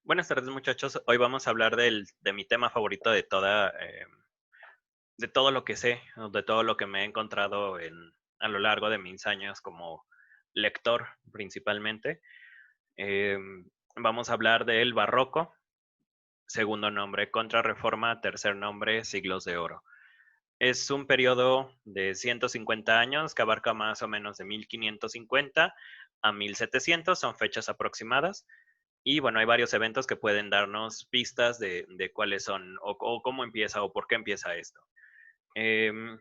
Buenas tardes, muchachos. Hoy vamos a hablar de mi tema favorito de todo lo que sé, o de todo lo que me he encontrado a lo largo de mis años como lector, principalmente. Vamos a hablar del barroco, segundo nombre Contrarreforma, tercer nombre Siglos de Oro. Es un periodo de 150 años que abarca más o menos de 1550 a 1700, son fechas aproximadas. Y bueno, hay varios eventos que pueden darnos pistas de cuáles son o cómo empieza o por qué empieza esto. Em,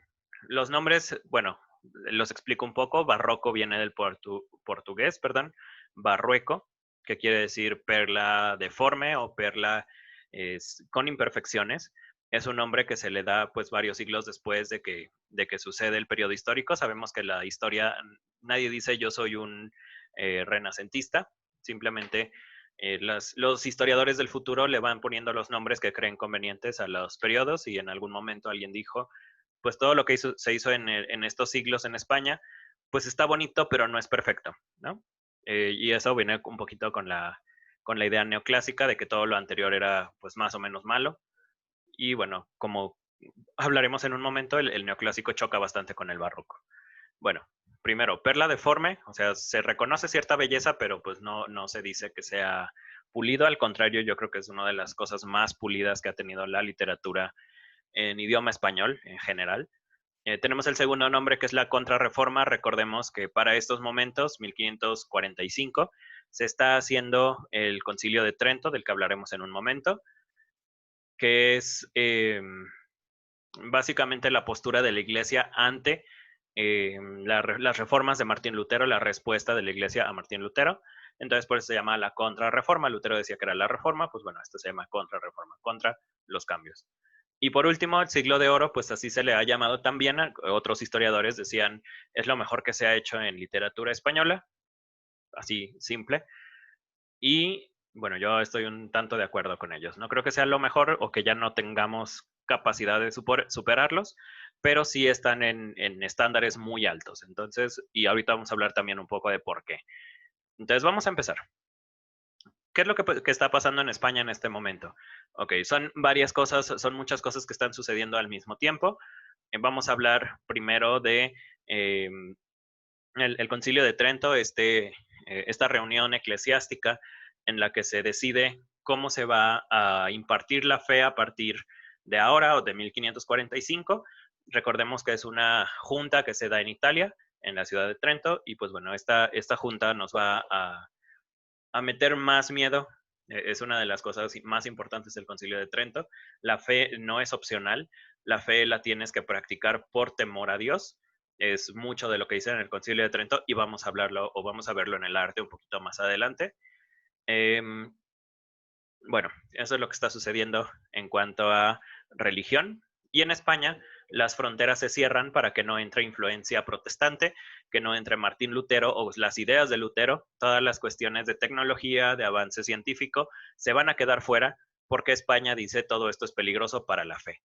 los nombres, bueno, los explico un poco. Barroco viene del portugués, perdón, barrueco, que quiere decir perla deforme o perla con imperfecciones. Es un nombre que se le da pues varios siglos después de que sucede el periodo histórico. Sabemos que la historia, nadie dice yo soy un renacentista, simplemente los historiadores del futuro le van poniendo los nombres que creen convenientes a los periodos y en algún momento alguien dijo, pues todo lo que se hizo en estos siglos en España, pues está bonito, pero no es perfecto, ¿no? Y eso viene un poquito con la idea neoclásica de que todo lo anterior era pues más o menos malo. Y bueno, como hablaremos en un momento, el neoclásico choca bastante con el barroco. Bueno, primero, perla deforme, o sea, se reconoce cierta belleza, pero pues no se dice que sea pulido, al contrario, yo creo que es una de las cosas más pulidas que ha tenido la literatura en idioma español en general. Tenemos el segundo nombre que es la Contrarreforma. Recordemos que para estos momentos, 1545, se está haciendo el Concilio de Trento, del que hablaremos en un momento, que es básicamente la postura de la Iglesia ante las reformas de Martín Lutero, la respuesta de la Iglesia a Martín Lutero. Entonces, por eso se llama la Contrarreforma. Lutero decía que era la reforma, pues bueno, esto se llama Contrarreforma, contra los cambios. Y por último, el siglo de oro, pues así se le ha llamado también. Otros historiadores decían, es lo mejor que se ha hecho en literatura española, así simple. Y bueno, yo estoy un tanto de acuerdo con ellos. No creo que sea lo mejor o que ya no tengamos capacidad de superarlos, pero sí están en estándares muy altos. Entonces, y ahorita vamos a hablar también un poco de por qué. Entonces, vamos a empezar. ¿Qué es lo que está pasando en España en este momento? Ok, son varias cosas, son muchas cosas que están sucediendo al mismo tiempo. Vamos a hablar primero de eh, el Concilio de Trento, esta reunión eclesiástica en la que se decide cómo se va a impartir la fe a partir de ahora o de 1545. Recordemos que es una junta que se da en Italia, en la ciudad de Trento, y pues bueno, esta junta nos va a meter más miedo. Es una de las cosas más importantes del Concilio de Trento. La fe no es opcional, la fe la tienes que practicar por temor a Dios. Es mucho de lo que dice en el Concilio de Trento y vamos a hablarlo o vamos a verlo en el arte un poquito más adelante. Eh, bueno, eso es lo que está sucediendo en cuanto a religión. Y en España las fronteras se cierran para que no entre influencia protestante, que no entre Martín Lutero o las ideas de Lutero. Todas las cuestiones de tecnología, de avance científico, se van a quedar fuera porque España dice todo esto es peligroso para la fe.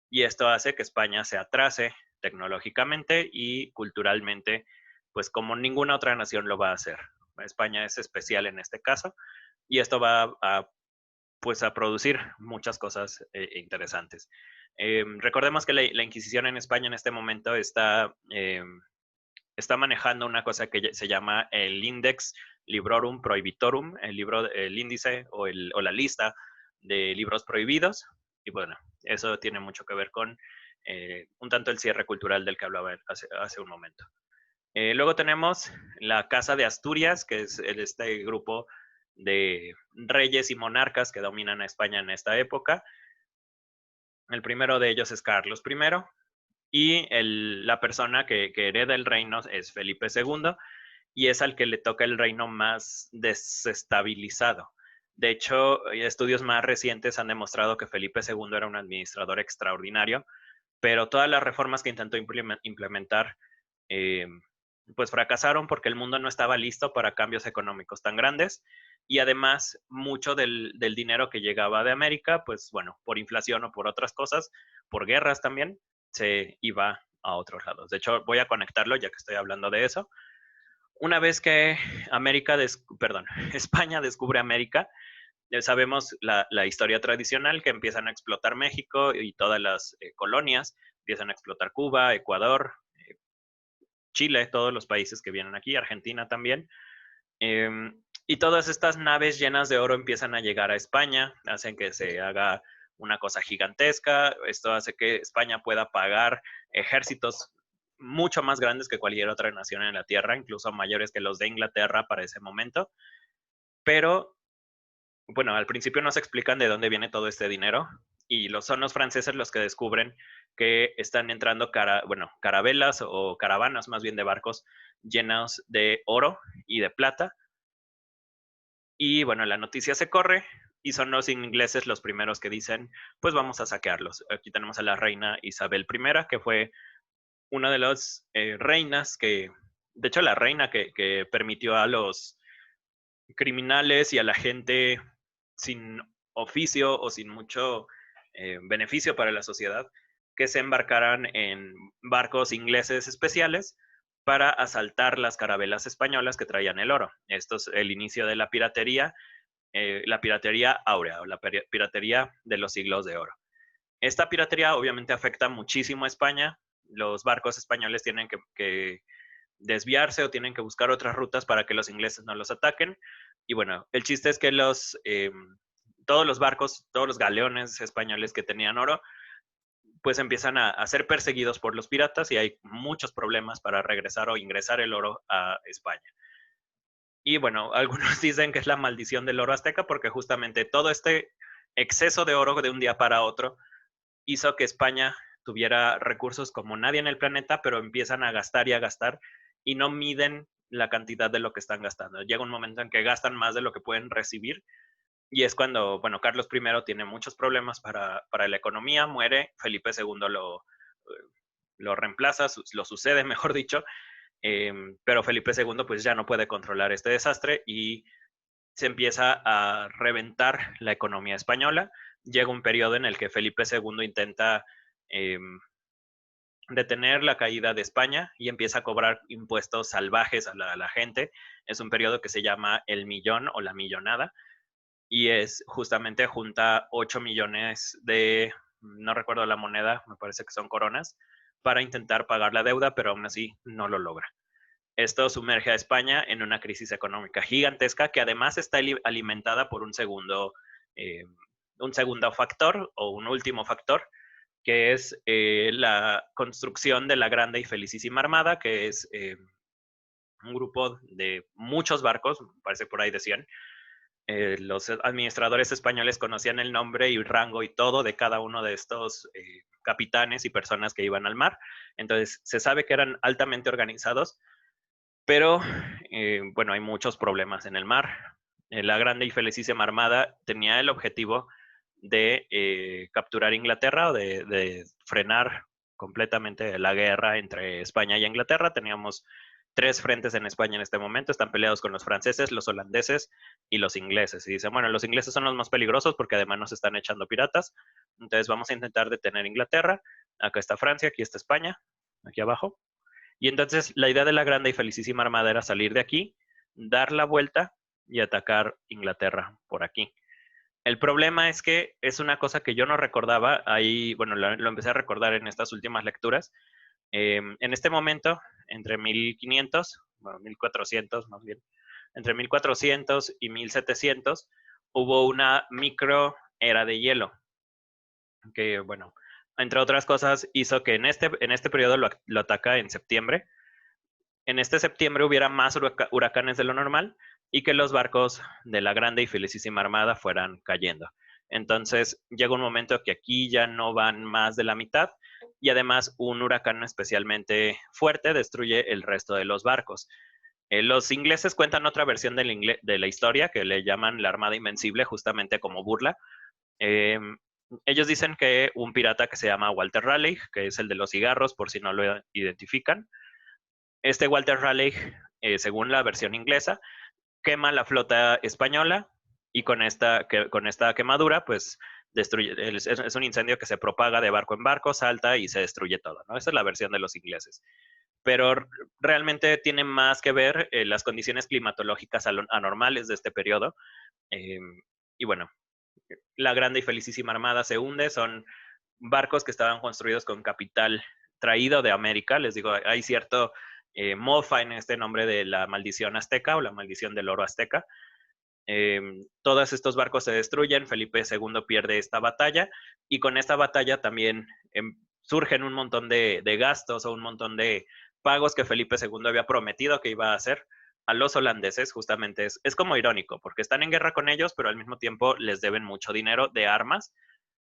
Y esto hace que España se atrase tecnológicamente y culturalmente, pues como ninguna otra nación lo va a hacer. España es especial en este caso y esto va a pues a producir muchas cosas interesantes. Recordemos que la Inquisición en España en este momento está manejando una cosa que se llama el Index Librorum Prohibitorum, el índice o la lista de libros prohibidos. Y bueno, eso tiene mucho que ver con un tanto el cierre cultural del que hablaba hace un momento. Luego tenemos la Casa de Asturias, que es este grupo de reyes y monarcas que dominan a España en esta época. El primero de ellos es Carlos I y la persona que hereda el reino es Felipe II y es al que le toca el reino más desestabilizado. De hecho, estudios más recientes han demostrado que Felipe II era un administrador extraordinario, pero todas las reformas que intentó implementar eh, pues fracasaron porque el mundo no estaba listo para cambios económicos tan grandes y además mucho del dinero que llegaba de América, pues bueno, por inflación o por otras cosas, por guerras también, se iba a otros lados. De hecho, voy a conectarlo ya que estoy hablando de eso. Una vez que España descubre América, sabemos la historia tradicional, que empiezan a explotar México y todas las colonias, empiezan a explotar Cuba, Ecuador, Chile, todos los países que vienen aquí, Argentina también. Y todas estas naves llenas de oro empiezan a llegar a España, hacen que se haga una cosa gigantesca. Esto hace que España pueda pagar ejércitos mucho más grandes que cualquier otra nación en la Tierra, incluso mayores que los de Inglaterra para ese momento. Pero, bueno, al principio no se explican de dónde viene todo este dinero y son los franceses los que descubren que están entrando carabelas o caravanas más bien de barcos llenos de oro y de plata. Y bueno, la noticia se corre y son los ingleses los primeros que dicen, pues vamos a saquearlos. Aquí tenemos a la reina Isabel I, que fue una de las reinas de hecho, la reina que permitió a los criminales y a la gente sin oficio o sin mucho beneficio para la sociedad que se embarcaran en barcos ingleses especiales para asaltar las carabelas españolas que traían el oro. Esto es el inicio de la piratería áurea o la piratería de los siglos de oro. Esta piratería obviamente afecta muchísimo a España. Los barcos españoles tienen que desviarse o tienen que buscar otras rutas para que los ingleses no los ataquen. Y bueno, el chiste es que todos los barcos, todos los galeones españoles que tenían oro, pues empiezan a ser perseguidos por los piratas y hay muchos problemas para regresar o ingresar el oro a España. Y bueno, algunos dicen que es la maldición del oro azteca porque justamente todo este exceso de oro de un día para otro hizo que España tuviera recursos como nadie en el planeta, pero empiezan a gastar y no miden la cantidad de lo que están gastando. Llega un momento en que gastan más de lo que pueden recibir y es cuando, bueno, Carlos I tiene muchos problemas para la economía, muere, Felipe II lo reemplaza, lo sucede, mejor dicho, pero Felipe II pues ya no puede controlar este desastre y se empieza a reventar la economía española. Llega un periodo en el que Felipe II intenta detener la caída de España y empieza a cobrar impuestos salvajes a la gente. Es un periodo que se llama el millón o la millonada y es justamente junta 8 millones no recuerdo la moneda, me parece que son coronas, para intentar pagar la deuda, pero aún así no lo logra. Esto sumerge a España en una crisis económica gigantesca que además está alimentada por un segundo factor o un último factor, que es la construcción de la Grande y Felicísima Armada, que es un grupo de muchos barcos, parece por ahí decían. Los administradores españoles conocían el nombre y rango y todo de cada uno de estos capitanes y personas que iban al mar. Entonces, se sabe que eran altamente organizados, pero bueno, hay muchos problemas en el mar. La Grande y Felicísima Armada tenía el objetivo de capturar Inglaterra o de frenar completamente la guerra entre España y Inglaterra. Teníamos 3 frentes en España en este momento, están peleados con los franceses, los holandeses y los ingleses. Y dicen, bueno, los ingleses son los más peligrosos porque además nos están echando piratas, entonces vamos a intentar detener Inglaterra. Acá está Francia, aquí está España, aquí abajo. Y entonces la idea de la Grande y Felicísima Armada era salir de aquí, dar la vuelta y atacar Inglaterra por aquí. El problema es que es una cosa que yo no recordaba, ahí, bueno, lo empecé a recordar en estas últimas lecturas. En este momento, entre 1500, bueno, 1400 más bien, entre 1400 y 1700, hubo una micro era de hielo, que, bueno, entre otras cosas, hizo que en este periodo lo ataca en septiembre. En este septiembre hubiera más huracanes de lo normal y que los barcos de la Grande y Felicísima Armada fueran cayendo. Entonces llega un momento que aquí ya no van más de la mitad y además un huracán especialmente fuerte destruye el resto de los barcos. Los ingleses cuentan otra versión de la historia que le llaman la Armada Invencible, justamente como burla. Eh, Ellos dicen que un pirata que se llama Walter Raleigh, que es el de los cigarros, por si no lo identifican, este Walter Raleigh, según la versión inglesa, quema la flota española y con esta quemadura, pues destruye, es un incendio que se propaga de barco en barco, salta y se destruye todo, ¿no? Esa es la versión de los ingleses. Pero realmente tiene más que ver las condiciones climatológicas anormales de este periodo. y bueno, la Grande y Felicísima Armada se hunde, son barcos que estaban construidos con capital traído de América. Les digo, hay cierto mofa en este nombre de la maldición azteca o la maldición del oro azteca. Todos estos barcos se destruyen, Felipe II pierde esta batalla y con esta batalla también surgen un montón de gastos o un montón de pagos que Felipe II había prometido que iba a hacer a los holandeses. Justamente es como irónico, porque están en guerra con ellos, pero al mismo tiempo les deben mucho dinero de armas,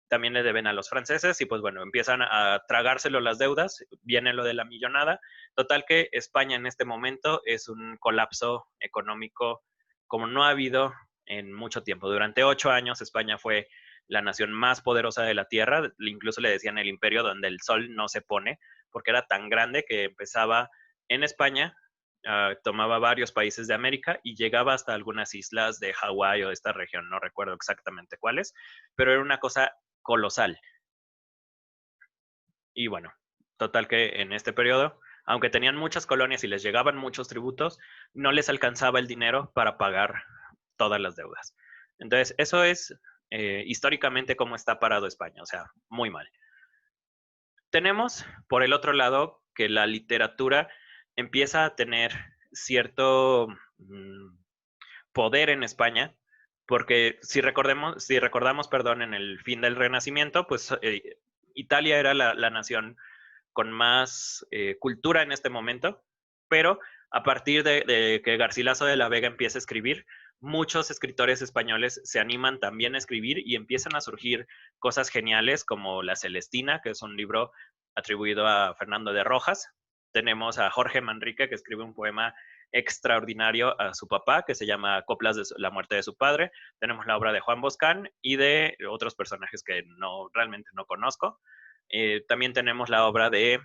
también le deben a los franceses y pues bueno, empiezan a tragárselo las deudas, viene lo de la millonada. Total que España en este momento es un colapso económico como no ha habido en mucho tiempo. Durante 8 años España fue la nación más poderosa de la Tierra, incluso le decían el imperio donde el sol no se pone, porque era tan grande que empezaba en España, tomaba varios países de América y llegaba hasta algunas islas de Hawái o de esta región, no recuerdo exactamente cuáles, pero era una cosa colosal. Y bueno, total que en este periodo, aunque tenían muchas colonias y les llegaban muchos tributos, no les alcanzaba el dinero para pagar todas las deudas. Entonces, eso es históricamente cómo está parado España, o sea, muy mal. Tenemos, por el otro lado, que la literatura empieza a tener cierto poder en España, porque si recordamos, perdón, en el fin del Renacimiento, pues Italia era la nación con más cultura en este momento, pero a partir de que Garcilaso de la Vega empieza a escribir, muchos escritores españoles se animan también a escribir y empiezan a surgir cosas geniales como La Celestina, que es un libro atribuido a Fernando de Rojas. Tenemos a Jorge Manrique, que escribe un poema extraordinario a su papá, que se llama Coplas de la muerte de su padre. Tenemos la obra de Juan Boscán y de otros personajes que realmente no conozco. También tenemos la obra de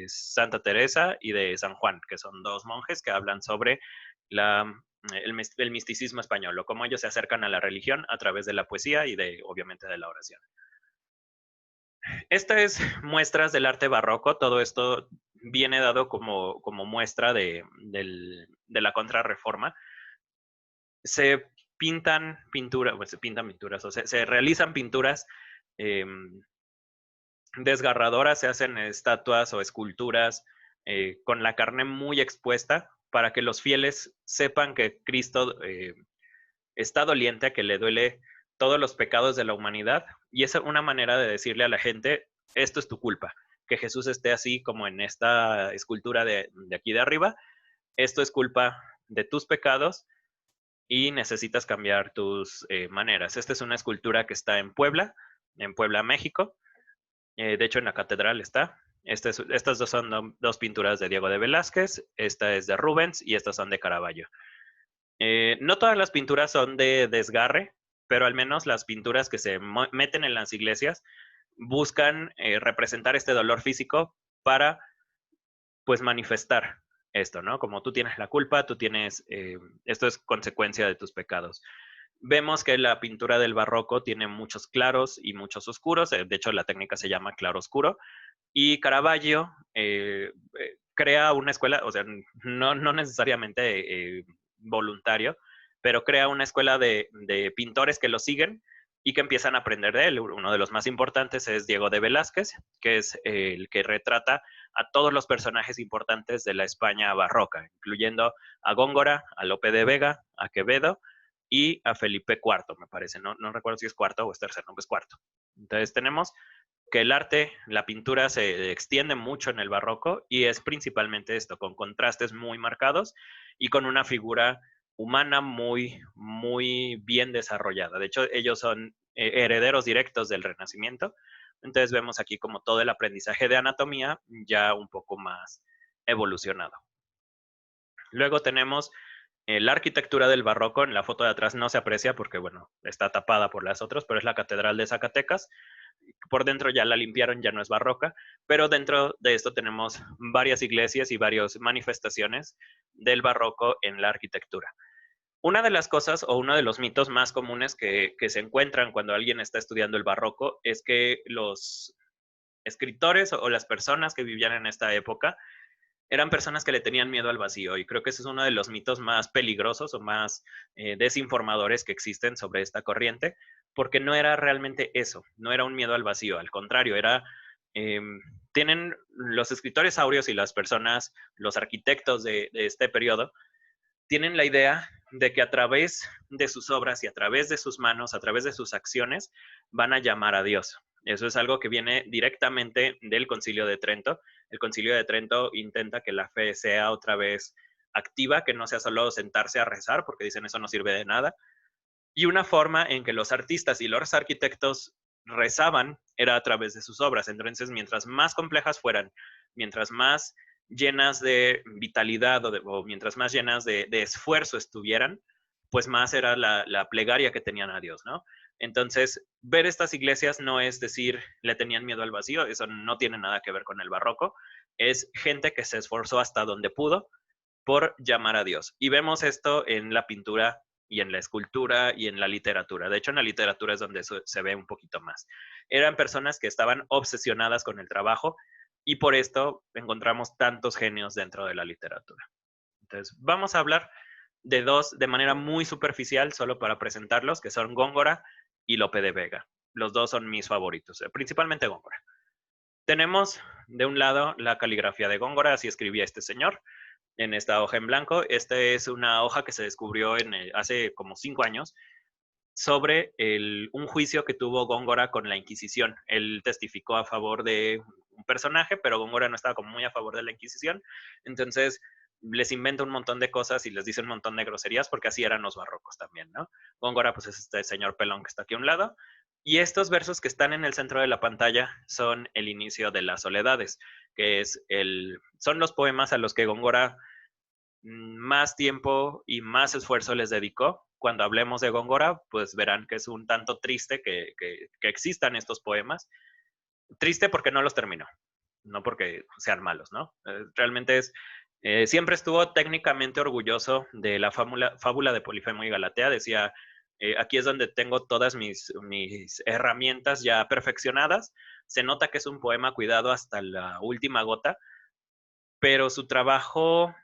Santa Teresa y de San Juan, que son dos monjes que hablan sobre el misticismo español, o cómo ellos se acercan a la religión a través de la poesía y obviamente, de la oración. Esta es muestras del arte barroco. Todo esto viene dado como muestra de la Contrarreforma. Se pintan pinturas, o se realizan pinturas desgarradoras, se hacen estatuas o esculturas con la carne muy expuesta para que los fieles sepan que Cristo está doliente, que le duele todos los pecados de la humanidad, y es una manera de decirle a la gente, esto es tu culpa, que Jesús esté así como en esta escultura de aquí de arriba, esto es culpa de tus pecados y necesitas cambiar tus maneras. Esta es una escultura que está en Puebla, México. De hecho, en la catedral está. Estas dos son dos pinturas de Diego de Velázquez, esta es de Rubens y estas son de Caravaggio. No todas las pinturas son de desgarre, pero al menos las pinturas que se meten en las iglesias buscan representar este dolor físico para, pues, manifestar esto, ¿no? Como tú tienes la culpa, esto es consecuencia de tus pecados. Vemos que la pintura del barroco tiene muchos claros y muchos oscuros, de hecho la técnica se llama claro-oscuro, y Caravaggio crea una escuela, o sea, no necesariamente voluntario, pero crea una escuela de pintores que lo siguen y que empiezan a aprender de él. Uno de los más importantes es Diego de Velázquez, que es el que retrata a todos los personajes importantes de la España barroca, incluyendo a Góngora, a Lope de Vega, a Quevedo y a Felipe IV, me parece. No recuerdo si es cuarto o es tercero, no, es cuarto. Entonces tenemos que el arte, la pintura se extiende mucho en el barroco y es principalmente esto, con contrastes muy marcados y con una figura humana muy, muy bien desarrollada. De hecho, ellos son herederos directos del Renacimiento. Entonces vemos aquí como todo el aprendizaje de anatomía ya un poco más evolucionado. Luego tenemos la arquitectura del barroco. En la foto de atrás no se aprecia porque, bueno, está tapada por las otras, pero es la Catedral de Zacatecas. Por dentro ya la limpiaron, ya no es barroca, pero dentro de esto tenemos varias iglesias y varias manifestaciones del barroco en la arquitectura. Una de las cosas o uno de los mitos más comunes que se encuentran cuando alguien está estudiando el barroco es que los escritores o las personas que vivían en esta época eran personas que le tenían miedo al vacío, y creo que ese es uno de los mitos más peligrosos o más desinformadores que existen sobre esta corriente, porque no era realmente eso, no era un miedo al vacío, al contrario, era, tienen los escritores áureos y las personas, los arquitectos de este periodo, tienen la idea de que a través de sus obras y a través de sus manos, a través de sus acciones, van a llamar a Dios. Eso es algo que viene directamente del Concilio de Trento. El Concilio de Trento intenta que la fe sea otra vez activa, que no sea solo sentarse a rezar, porque dicen eso no sirve de nada. Y una forma en que los artistas y los arquitectos rezaban era a través de sus obras. Entonces, mientras más complejas fueran, mientras más llenas de vitalidad o mientras más llenas de esfuerzo estuvieran, pues más era la plegaria que tenían a Dios, ¿no? Entonces, ver estas iglesias no es decir, le tenían miedo al vacío, eso no tiene nada que ver con el barroco, es gente que se esforzó hasta donde pudo por llamar a Dios. Y vemos esto en la pintura y en la escultura y en la literatura. De hecho, en la literatura es donde eso se ve un poquito más. Eran personas que estaban obsesionadas con el trabajo y por esto encontramos tantos genios dentro de la literatura. Entonces, vamos a hablar de dos de manera muy superficial, solo para presentarlos, que son Góngora y Lope de Vega. Los dos son mis favoritos, principalmente Góngora. Tenemos de un lado la caligrafía de Góngora, así escribía este señor, en esta hoja en blanco. Esta es una hoja que se descubrió hace como 5 años sobre un juicio que tuvo Góngora con la Inquisición. Él testificó a favor de un personaje, pero Góngora no estaba como muy a favor de la Inquisición. Entonces les inventa un montón de cosas y les dice un montón de groserías, porque así eran los barrocos también, ¿no? Góngora pues es este señor pelón que está aquí a un lado. Y estos versos que están en el centro de la pantalla son el inicio de las soledades, que son los poemas a los que Góngora más tiempo y más esfuerzo les dedicó. Cuando hablemos de Góngora, pues verán que es un tanto triste que existan estos poemas. Triste porque no los terminó, no porque sean malos, ¿no? Realmente siempre estuvo técnicamente orgulloso de la fábula de Polifemo y Galatea. Decía, aquí es donde tengo todas mis herramientas ya perfeccionadas. Se nota que es un poema cuidado hasta la última gota, pero su trabajo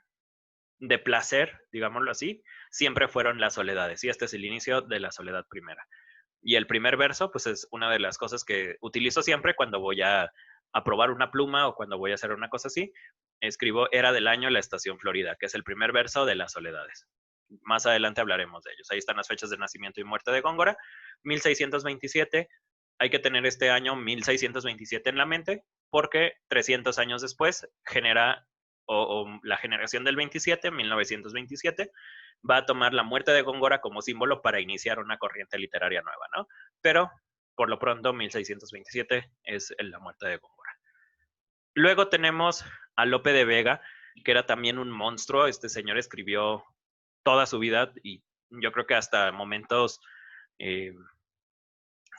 de placer, digámoslo así, siempre fueron las soledades. Y este es el inicio de la soledad primera. Y el primer verso, pues es una de las cosas que utilizo siempre cuando voy a probar una pluma o cuando voy a hacer una cosa así. Escribo Era del año la estación Florida, que es el primer verso de las soledades. Más adelante hablaremos de ellos. Ahí están las fechas de nacimiento y muerte de Góngora. 1627. Hay que tener este año 1627 en la mente, porque 300 años después genera, o la generación del 27, 1927, va a tomar la muerte de Góngora como símbolo para iniciar una corriente literaria nueva, ¿no? Pero, por lo pronto, 1627 es la muerte de Góngora. Luego tenemos a Lope de Vega, que era también un monstruo. Este señor escribió toda su vida y yo creo que hasta momentos eh,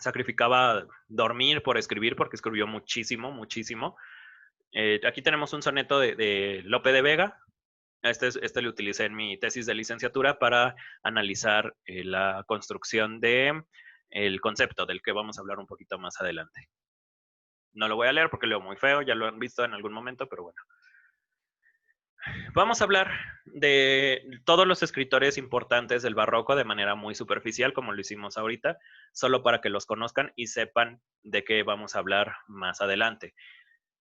sacrificaba dormir por escribir, porque escribió muchísimo, muchísimo. Aquí tenemos un soneto de Lope de Vega. Este lo utilicé en mi tesis de licenciatura para analizar la construcción el concepto del que vamos a hablar un poquito más adelante. No lo voy a leer porque leo muy feo, ya lo han visto en algún momento, pero bueno. Vamos a hablar de todos los escritores importantes del barroco de manera muy superficial, como lo hicimos ahorita, solo para que los conozcan y sepan de qué vamos a hablar más adelante.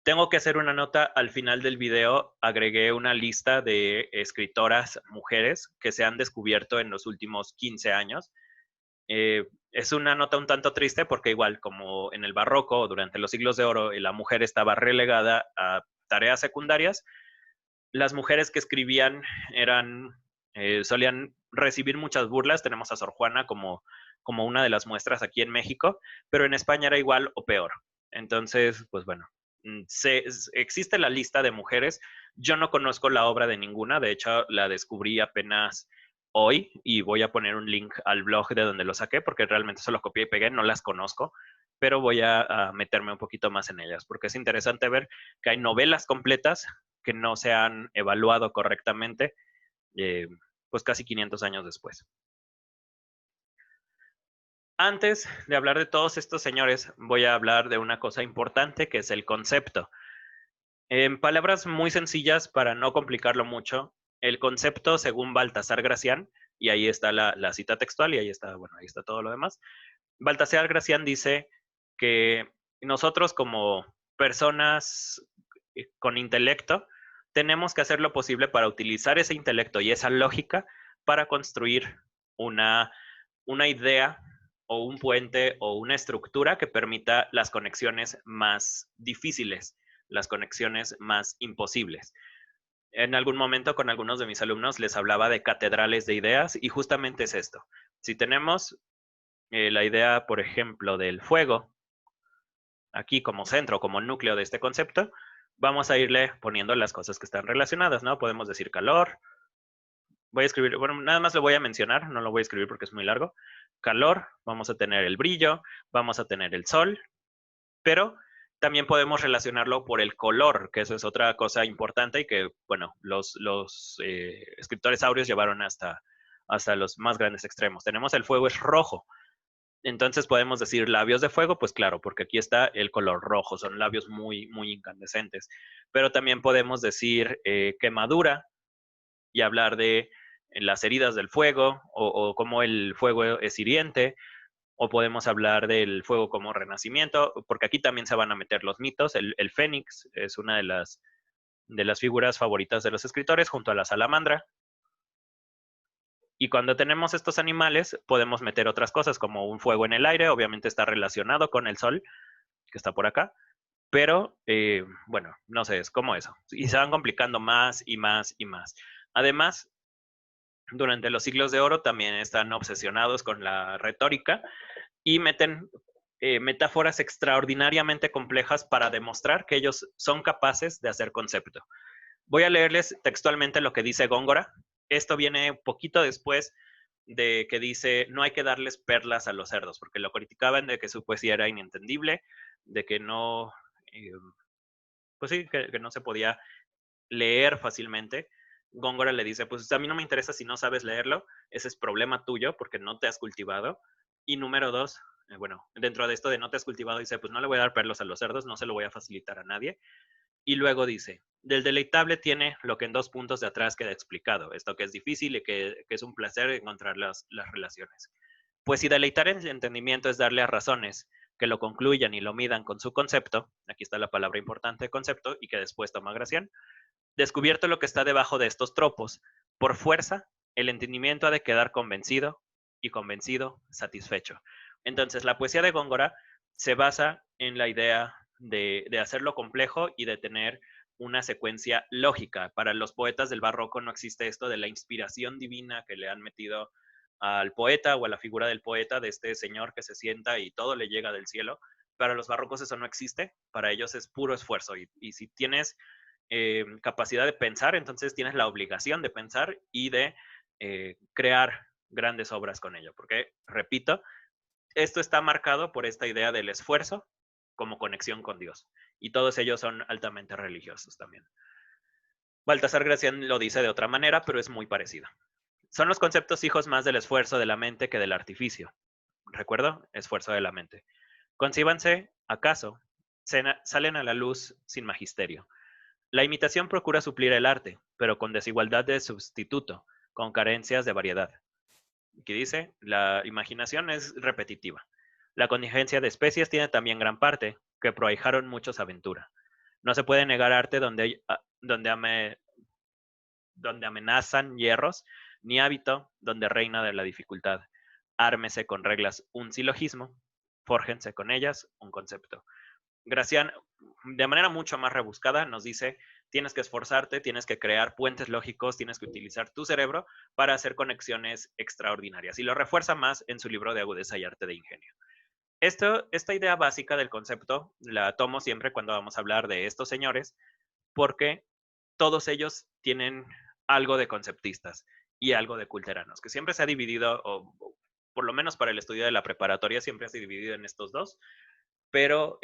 Tengo que hacer una nota, al final del video agregué una lista de escritoras mujeres que se han descubierto en los últimos 15 años. Es una nota un tanto triste porque igual como en el barroco, durante los siglos de oro, la mujer estaba relegada a tareas secundarias, las mujeres que escribían solían recibir muchas burlas. Tenemos a Sor Juana como una de las muestras aquí en México, pero en España era igual o peor. Entonces, pues bueno, existe la lista de mujeres. Yo no conozco la obra de ninguna, de hecho la descubrí apenas hoy y voy a poner un link al blog de donde lo saqué porque realmente solo copié y pegué, no las conozco, pero voy a meterme un poquito más en ellas porque es interesante ver que hay novelas completas que no se han evaluado correctamente, eh, pues casi 500 años después. Antes de hablar de todos estos señores, voy a hablar de una cosa importante que es el concepto. En palabras muy sencillas, para no complicarlo mucho, el concepto según Baltasar Gracián, y ahí está la cita textual y ahí está, bueno, ahí está todo lo demás. Baltasar Gracián dice que nosotros como personas con intelecto tenemos que hacer lo posible para utilizar ese intelecto y esa lógica para construir una, una idea o un puente o una estructura que permita las conexiones más difíciles, las conexiones más imposibles. En algún momento con algunos de mis alumnos les hablaba de catedrales de ideas y justamente es esto. Si tenemos la idea, por ejemplo, del fuego, aquí como centro, como núcleo de este concepto, vamos a irle poniendo las cosas que están relacionadas, ¿no? Podemos decir calor, voy a escribir, bueno, nada más lo voy a mencionar, no lo voy a escribir porque es muy largo. Calor, vamos a tener el brillo, vamos a tener el sol, pero también podemos relacionarlo por el color, que eso es otra cosa importante y que, bueno, los escritores áureos llevaron hasta los más grandes extremos. Tenemos el fuego es rojo, entonces podemos decir labios de fuego, pues claro, porque aquí está el color rojo, son labios muy, muy incandescentes. Pero también podemos decir quemadura y hablar de las heridas del fuego o cómo el fuego es hiriente, o podemos hablar del fuego como renacimiento, porque aquí también se van a meter los mitos. El fénix es una de las figuras favoritas de los escritores junto a la salamandra. Y cuando tenemos estos animales, podemos meter otras cosas como un fuego en el aire, obviamente está relacionado con el sol, que está por acá, pero bueno, no sé, es como eso. Y se van complicando más y más y más. Además, durante los siglos de oro también están obsesionados con la retórica y meten metáforas extraordinariamente complejas para demostrar que ellos son capaces de hacer concepto. Voy a leerles textualmente lo que dice Góngora. Esto viene un poquito después de que dice no hay que darles perlas a los cerdos, porque lo criticaban de que su poesía era inentendible, de que no, pues sí, que no se podía leer fácilmente. Góngora le dice, pues a mí no me interesa si no sabes leerlo, ese es problema tuyo porque no te has cultivado. Y número dos, bueno, dentro de esto de no te has cultivado, dice, pues no le voy a dar perlos a los cerdos, no se lo voy a facilitar a nadie. Y luego dice, del deleitable tiene lo que en 2 puntos de atrás queda explicado, esto que es difícil y que es un placer encontrar las relaciones. Pues si deleitar en el entendimiento es darle a razones que lo concluyan y lo midan con su concepto, aquí está la palabra importante, concepto, y que después toma Gracián, descubierto lo que está debajo de estos tropos, por fuerza, el entendimiento ha de quedar convencido y convencido, satisfecho. Entonces, la poesía de Góngora se basa en la idea de hacerlo complejo y de tener una secuencia lógica. Para los poetas del barroco no existe esto de la inspiración divina que le han metido al poeta o a la figura del poeta, de este señor que se sienta y todo le llega del cielo. Para los barrocos eso no existe, para ellos es puro esfuerzo. Y si tienes capacidad de pensar, entonces tienes la obligación de pensar y de crear grandes obras con ello. Porque, repito, esto está marcado por esta idea del esfuerzo como conexión con Dios. Y todos ellos son altamente religiosos también. Baltasar Gracián lo dice de otra manera, pero es muy parecido. Son los conceptos hijos más del esfuerzo de la mente que del artificio. ¿Recuerdo? Esfuerzo de la mente. Concíbanse, acaso, salen a la luz sin magisterio. La imitación procura suplir el arte, pero con desigualdad de sustituto, con carencias de variedad. Aquí dice, la imaginación es repetitiva. La contingencia de especies tiene también gran parte, que prohijaron muchos aventura. No se puede negar arte donde amenazan hierros, ni hábito donde reina de la dificultad. Ármese con reglas un silogismo, fórjense con ellas un concepto. Gracián, de manera mucho más rebuscada, nos dice, tienes que esforzarte, tienes que crear puentes lógicos, tienes que utilizar tu cerebro para hacer conexiones extraordinarias. Y lo refuerza más en su libro de Agudeza y Arte de Ingenio. Esta idea básica del concepto la tomo siempre cuando vamos a hablar de estos señores, porque todos ellos tienen algo de conceptistas y algo de culteranos, que siempre se ha dividido, o por lo menos para el estudio de la preparatoria, siempre se ha dividido en estos dos, pero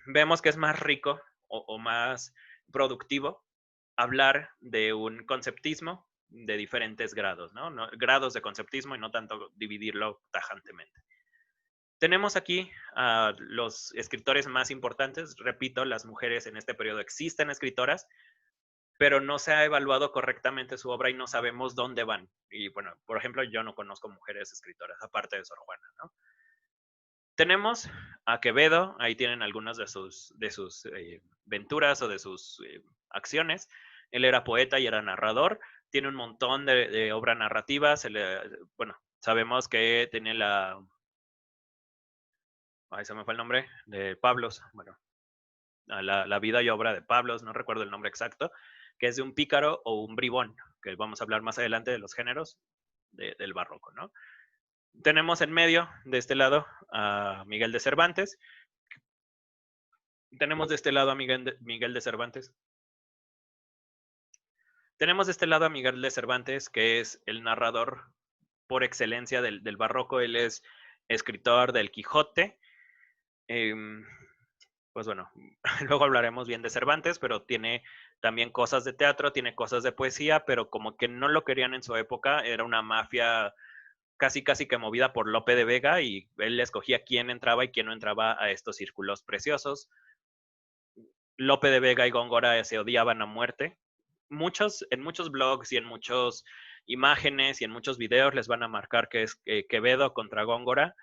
vemos que es más rico o más productivo hablar de un conceptismo de diferentes grados, ¿no? Grados de conceptismo y no tanto dividirlo tajantemente. Tenemos aquí a los escritores más importantes. Repito, las mujeres en este periodo existen escritoras, pero no se ha evaluado correctamente su obra y no sabemos dónde van. Y bueno, por ejemplo, yo no conozco mujeres escritoras, aparte de Sor Juana, ¿no? Tenemos a Quevedo, ahí tienen algunas de sus venturas o de sus acciones. Él era poeta y era narrador, tiene un montón de obra narrativa. Bueno, sabemos que tiene ahí se me fue el nombre, de Pablos, bueno, la vida y obra de Pablos, no recuerdo el nombre exacto, que es de un pícaro o un bribón, que vamos a hablar más adelante de los géneros del barroco, ¿no? Tenemos en medio, de este lado, a Miguel de Cervantes. Tenemos de este lado a Miguel de Cervantes. Tenemos de este lado a Miguel de Cervantes, que es el narrador por excelencia del barroco. Él es escritor del Quijote. Pues bueno, luego hablaremos bien de Cervantes, pero tiene también cosas de teatro, tiene cosas de poesía, pero como que no lo querían en su época, era una mafia casi casi que movida por Lope de Vega y él escogía quién entraba y quién no entraba a estos círculos preciosos. Lope de Vega y Góngora se odiaban a muerte. En muchos blogs y en muchas imágenes y en muchos videos les van a marcar que es Quevedo contra Góngora.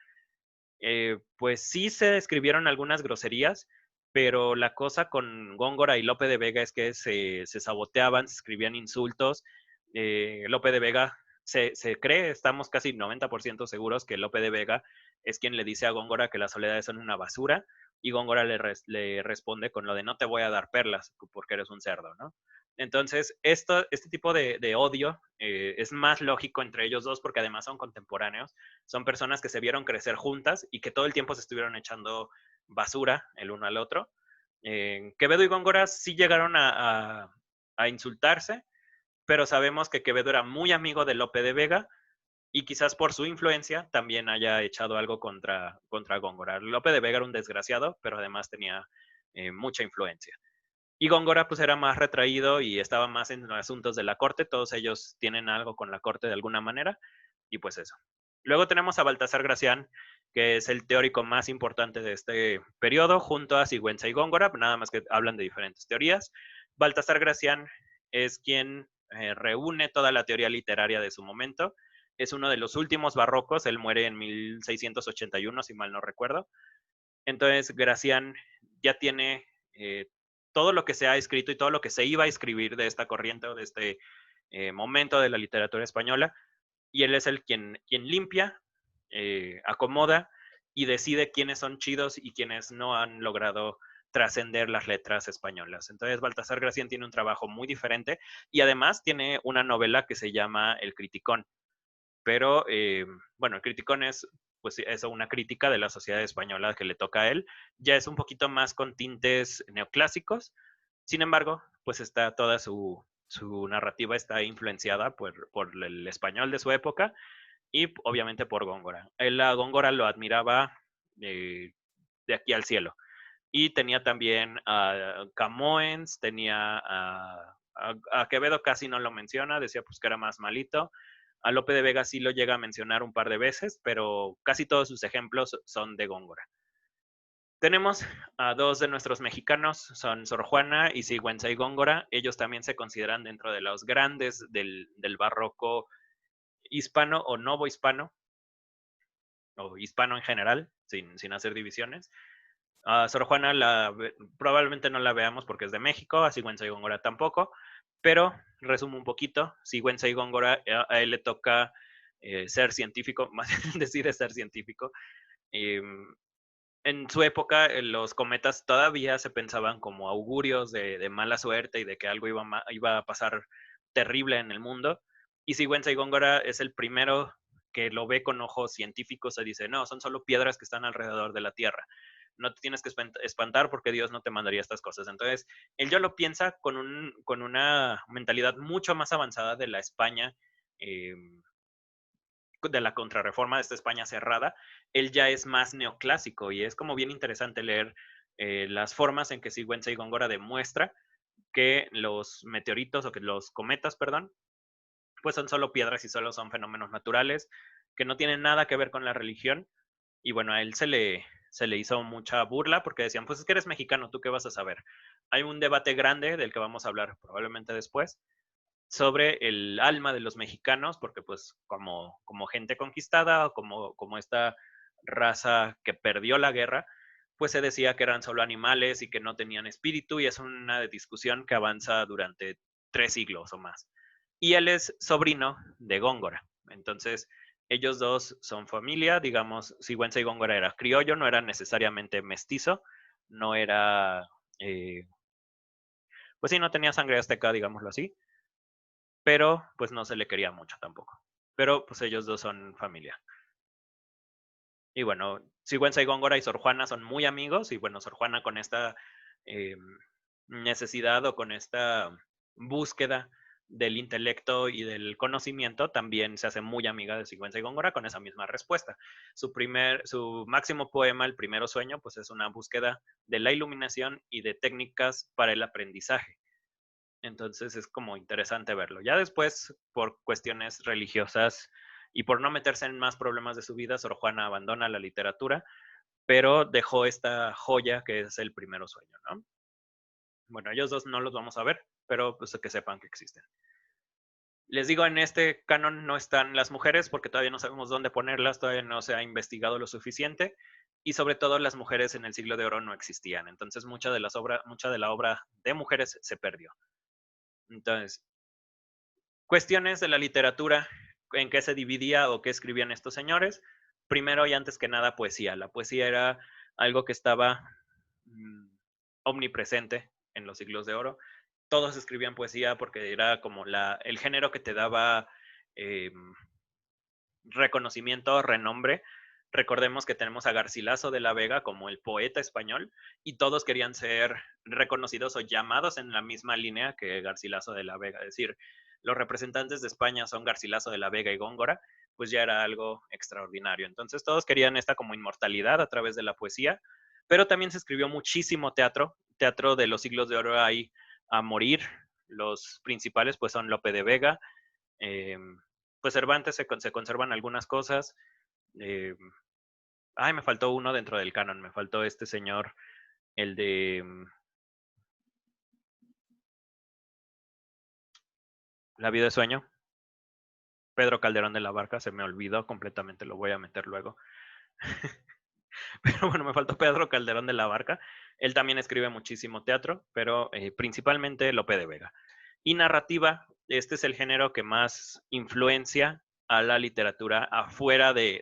Pues sí se escribieron algunas groserías, pero la cosa con Góngora y Lope de Vega es que se saboteaban, se escribían insultos. Lope de Vega se cree, estamos casi 90% seguros que Lope de Vega es quien le dice a Góngora que las soledades son una basura y Góngora le responde con lo de no te voy a dar perlas porque eres un cerdo, ¿no? Entonces, este tipo de odio es más lógico entre ellos dos porque además son contemporáneos, son personas que se vieron crecer juntas y que todo el tiempo se estuvieron echando basura el uno al otro. Quevedo y Góngora sí llegaron a insultarse, pero sabemos que Quevedo era muy amigo de Lope de Vega y quizás por su influencia también haya echado algo contra Góngora. Lope de Vega era un desgraciado, pero además tenía mucha influencia. Y Góngora pues era más retraído y estaba más en los asuntos de la corte, todos ellos tienen algo con la corte de alguna manera, y pues eso. Luego tenemos a Baltasar Gracián, que es el teórico más importante de este periodo, junto a Sigüenza y Góngora, nada más que hablan de diferentes teorías. Baltasar Gracián es quien reúne toda la teoría literaria de su momento, es uno de los últimos barrocos, él muere en 1681, si mal no recuerdo. Entonces, Gracián ya tiene todo lo que se ha escrito y todo lo que se iba a escribir de esta corriente o de este momento de la literatura española, y él es el quien limpia, acomoda y decide quiénes son chidos y quiénes no han logrado trascender las letras españolas. Entonces, Baltasar Gracián tiene un trabajo muy diferente y además tiene una novela que se llama El Criticón. Pero, bueno, el Criticón es, pues, eso, una crítica de la sociedad española que le toca a él. Ya es un poquito más con tintes neoclásicos. Sin embargo, pues está toda su narrativa está influenciada por el español de su época y obviamente por Góngora. Él a Góngora lo admiraba de aquí al cielo. Y tenía también a Camoens, tenía a Quevedo, casi no lo menciona, decía pues que era más malito. A Lope de Vega sí lo llega a mencionar un par de veces, pero casi todos sus ejemplos son de Góngora. Tenemos a dos de nuestros mexicanos, son Sor Juana y Sigüenza y Góngora. Ellos también se consideran dentro de los grandes del barroco hispano o novohispano, o hispano en general, sin hacer divisiones. A Sor Juana probablemente no la veamos porque es de México, a Sigüenza y Góngora tampoco, pero resumo un poquito, Sigüenza y Góngora, a él le toca ser científico, más decir es ser científico. Eh, en su época los cometas todavía se pensaban como augurios de mala suerte y de que algo iba a pasar terrible en el mundo. Y Sigüenza y Góngora es el primero que lo ve con ojos científicos, se dice, no, son solo piedras que están alrededor de la Tierra. No te tienes que espantar porque Dios no te mandaría estas cosas. Entonces, él ya lo piensa con una mentalidad mucho más avanzada de la España eh, de la contrarreforma de esta España cerrada, él ya es más neoclásico y es como bien interesante leer las formas en que Sigüenza y Góngora demuestra que los meteoritos o que los cometas, perdón, pues son solo piedras y solo son fenómenos naturales que no tienen nada que ver con la religión Y bueno, a él se le hizo mucha burla porque decían, pues es que eres mexicano, ¿tú qué vas a saber? Hay un debate grande del que vamos a hablar probablemente después sobre el alma de los mexicanos, porque pues como gente conquistada o como esta raza que perdió la guerra, pues se decía que eran solo animales y que no tenían espíritu, y es una discusión que avanza durante 3 siglos o más. Y él es sobrino de Góngora. Entonces, ellos dos son familia, digamos, Sigüenza y Góngora era criollo, no era necesariamente mestizo, no era, pues sí, no tenía sangre azteca, digámoslo así, pero pues no se le quería mucho tampoco. Pero pues ellos dos son familia. Y bueno, Sigüenza y Góngora y Sor Juana son muy amigos, y bueno, Sor Juana con esta eh, necesidad o con esta búsqueda del intelecto y del conocimiento, también se hace muy amiga de Sigüenza y Góngora con esa misma respuesta. Su máximo poema, El primero sueño, pues es una búsqueda de la iluminación y de técnicas para el aprendizaje. Entonces es como interesante verlo. Ya después, por cuestiones religiosas y por no meterse en más problemas de su vida, Sor Juana abandona la literatura, pero dejó esta joya que es El primero sueño, ¿no? Bueno, ellos dos no los vamos a ver, pero pues que sepan que existen. Les digo, en este canon no están las mujeres porque todavía no sabemos dónde ponerlas, todavía no se ha investigado lo suficiente, y sobre todo las mujeres en el siglo de oro no existían. Entonces mucha de la obra de mujeres se perdió. Entonces, cuestiones de la literatura, en qué se dividía o qué escribían estos señores. Primero y antes que nada, poesía. La poesía era algo que estaba omnipresente en los siglos de oro. Todos escribían poesía porque era como el género que te daba eh, reconocimiento, renombre. Recordemos que tenemos a Garcilaso de la Vega como el poeta español, y todos querían ser reconocidos o llamados en la misma línea que Garcilaso de la Vega. Es decir, los representantes de España son Garcilaso de la Vega y Góngora, pues ya era algo extraordinario. Entonces todos querían esta como inmortalidad a través de la poesía, pero también se escribió muchísimo teatro de los siglos de oro ahí a morir. Los principales pues son Lope de Vega, eh, pues Cervantes se conservan algunas cosas. Eh, me faltó uno dentro del canon, me faltó este señor, el de La vida de sueño, Pedro Calderón de la Barca, se me olvidó completamente, lo voy a meter luego. Pero bueno, me faltó Pedro Calderón de la Barca. Él también escribe muchísimo teatro, pero principalmente Lope de Vega. Y narrativa, este es el género que más influencia a la literatura afuera de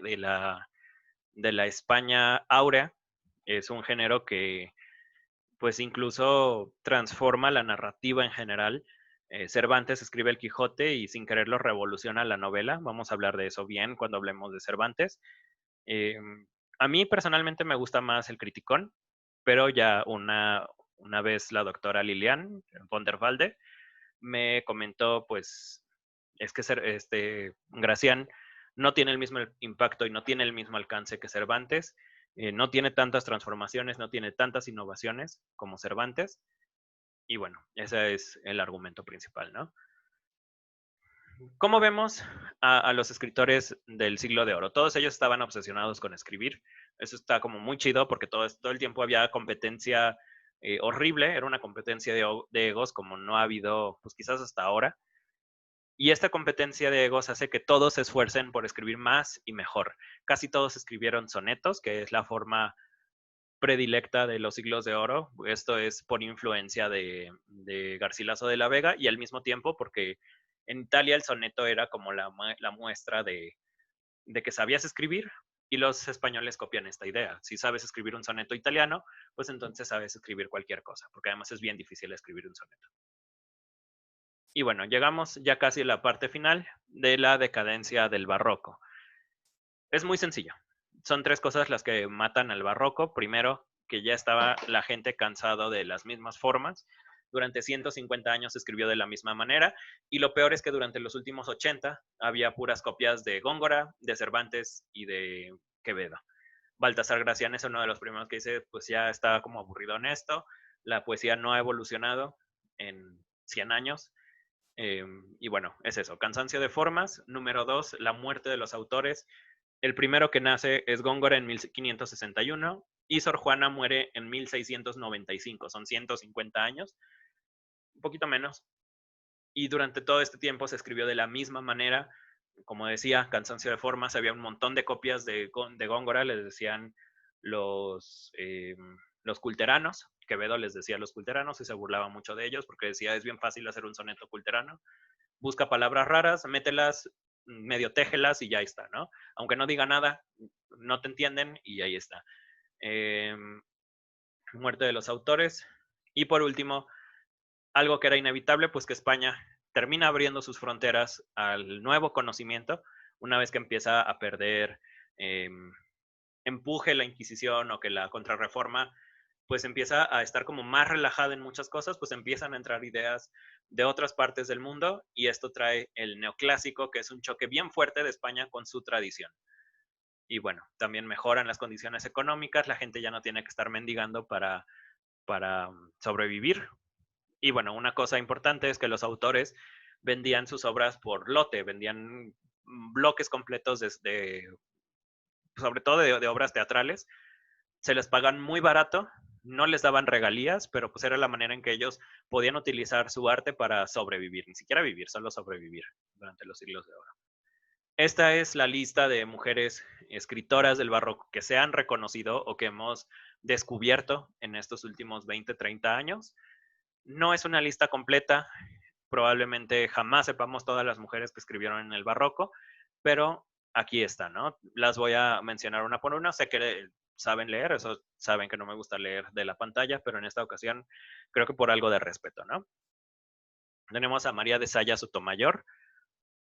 la España áurea. Es un género que pues incluso transforma la narrativa en general. Cervantes escribe El Quijote y sin quererlo revoluciona la novela. Vamos a hablar de eso bien cuando hablemos de Cervantes. Eh, a mí personalmente me gusta más El Criticón, pero ya una vez la doctora Lilian von der Walde me comentó, pues, es que Gracián no tiene el mismo impacto y no tiene el mismo alcance que Cervantes, no tiene tantas transformaciones, no tiene tantas innovaciones como Cervantes, y bueno, ese es el argumento principal, ¿no? ¿Cómo vemos a los escritores del siglo de oro? Todos ellos estaban obsesionados con escribir. Eso está como muy chido porque todo el tiempo había competencia horrible, era una competencia de egos como no ha habido, pues quizás hasta ahora. Y esta competencia de egos hace que todos se esfuercen por escribir más y mejor. Casi todos escribieron sonetos, que es la forma predilecta de los siglos de oro. Esto es por influencia de Garcilaso de la Vega, y al mismo tiempo porque en Italia el soneto era como la muestra de que sabías escribir, y los españoles copian esta idea. Si sabes escribir un soneto italiano, pues entonces sabes escribir cualquier cosa, porque además es bien difícil escribir un soneto. Y bueno, llegamos ya casi a la parte final de la decadencia del barroco. Es muy sencillo. Son 3 cosas las que matan al barroco. Primero, que ya estaba la gente cansado de las mismas formas. Durante 150 años se escribió de la misma manera, y lo peor es que durante los últimos 80 había puras copias de Góngora, de Cervantes y de Quevedo. Baltasar Gracián es uno de los primeros que dice, pues ya está como aburrido en esto, la poesía no ha evolucionado en 100 años, y bueno, es eso, cansancio de formas. Número 2, la muerte de los autores. El primero que nace es Góngora en 1561 y Sor Juana muere en 1695. Son 150 años, un poquito menos. Y durante todo este tiempo se escribió de la misma manera. Como decía, Cansancio de Formas, había un montón de copias de Góngora, les decían los, eh, los culteranos. Quevedo les decía los culteranos y se burlaba mucho de ellos porque decía, es bien fácil hacer un soneto culterano. Busca palabras raras, mételas, medio téjelas y ya está, ¿no? Aunque no diga nada, no te entienden y ahí está. Eh, Muerte de los autores. Y por último, algo que era inevitable, pues que España termina abriendo sus fronteras al nuevo conocimiento, una vez que empieza a perder eh, empuje la Inquisición o que la contrarreforma pues empieza a estar como más relajada en muchas cosas, pues empiezan a entrar ideas de otras partes del mundo y esto trae el neoclásico, que es un choque bien fuerte de España con su tradición. Y bueno, también mejoran las condiciones económicas, la gente ya no tiene que estar mendigando para sobrevivir. Y bueno, una cosa importante es que los autores vendían sus obras por lote, vendían bloques completos sobre todo de obras teatrales, se les pagan muy barato, no les daban regalías, pero pues era la manera en que ellos podían utilizar su arte para sobrevivir, ni siquiera vivir, solo sobrevivir durante los siglos de oro. Esta es la lista de mujeres escritoras del barroco que se han reconocido o que hemos descubierto en estos últimos 20, 30 años. No es una lista completa, probablemente jamás sepamos todas las mujeres que escribieron en el barroco, pero aquí está, ¿no? Las voy a mencionar una por una. Sé que saben leer, eso saben que no me gusta leer de la pantalla, pero en esta ocasión creo que por algo de respeto, ¿no? Tenemos a María de Saya Sotomayor.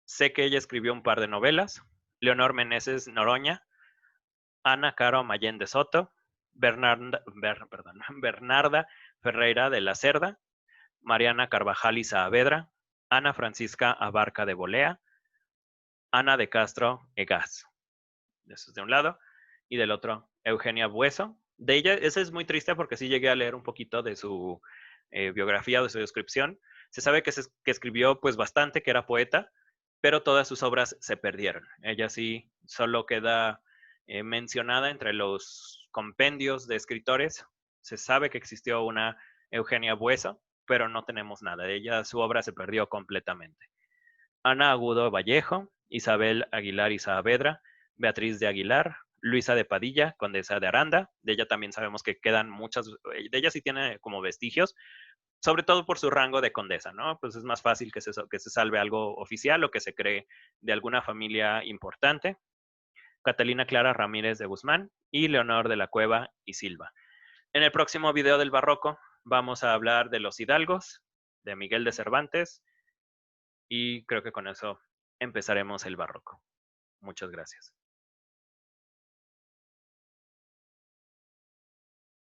Sé que ella escribió un par de novelas. Leonor Meneses Noroña, Ana Caro Mayén de Soto, Bernarda Ferreira de la Cerda, Mariana Carvajal y Saavedra, Ana Francisca Abarca de Bolea, Ana de Castro Egas. Eso es de un lado. Y del otro, Eugenia Bueso. De ella, ese es muy triste porque sí llegué a leer un poquito de su biografía o de su descripción. Se sabe que escribió pues bastante, que era poeta, pero todas sus obras se perdieron. Ella sí solo queda mencionada entre los compendios de escritores. Se sabe que existió una Eugenia Bueso, pero no tenemos nada de ella. Su obra se perdió completamente. Ana Agudo Vallejo, Isabel Aguilar y Saavedra, Beatriz de Aguilar, Luisa de Padilla, condesa de Aranda. De ella también sabemos que quedan muchas, de ella sí tiene como vestigios, sobre todo por su rango de condesa, ¿no? Pues es más fácil que se salve algo oficial o que se cree de alguna familia importante. Catalina Clara Ramírez de Guzmán y Leonor de la Cueva y Silva. En el próximo video del barroco vamos a hablar de los hidalgos, de Miguel de Cervantes, y creo que con eso empezaremos el barroco. Muchas gracias.